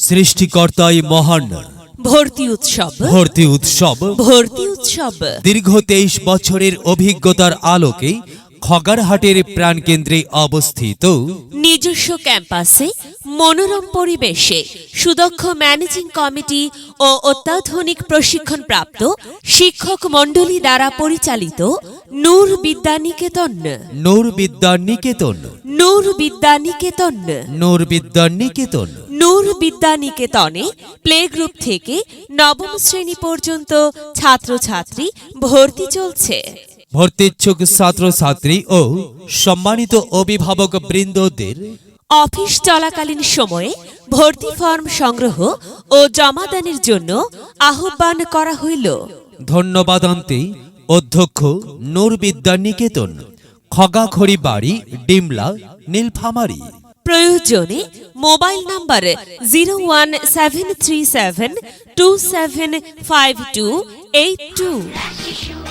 সৃষ্টিকর্তাই মহান। ভর্তি উৎসব ভর্তি উৎসব ভর্তি উৎসব দীর্ঘ 23 বছরের অভিজ্ঞতার আলোকে খগারহাটের প্রাণকেন্দ্রে অবস্থিত নিজস্ব ক্যাম্পাসে মনোরম পরিবেশে সুদক্ষ ম্যানেজিং কমিটি ও অত্যাধুনিক প্রশিক্ষণপ্রাপ্ত শিক্ষক মণ্ডলী দ্বারা পরিচালিত নূর বিদ্যানিকেতন। নূর বিদ্যানিকেতন। নূর বিদ্যানিকেতন। নূর বিদ্যানিকেতন। নূর বিদ্যানিকেতনে প্লে গ্রুপ থেকে নবম শ্রেণী পর্যন্ত ছাত্রছাত্রী ভর্তি চলছে। ভর্তিচ্ছুক ছাত্রছাত্রী ও সম্মানিত অভিভাবক বৃন্দদের অফিস চলাকালীন সময়ে ভর্তি ফর্ম সংগ্রহ ও জমাদানের জন্য আহ্বান করা হইল। ধন্যবাদান্তে অধ্যক্ষ নূর বিদ্যানিকেতন, খগাখড়ি বাড়ি, ডিমলা, নীলফামারী। প্রয়োজনে মোবাইল নাম্বার 0173727528282।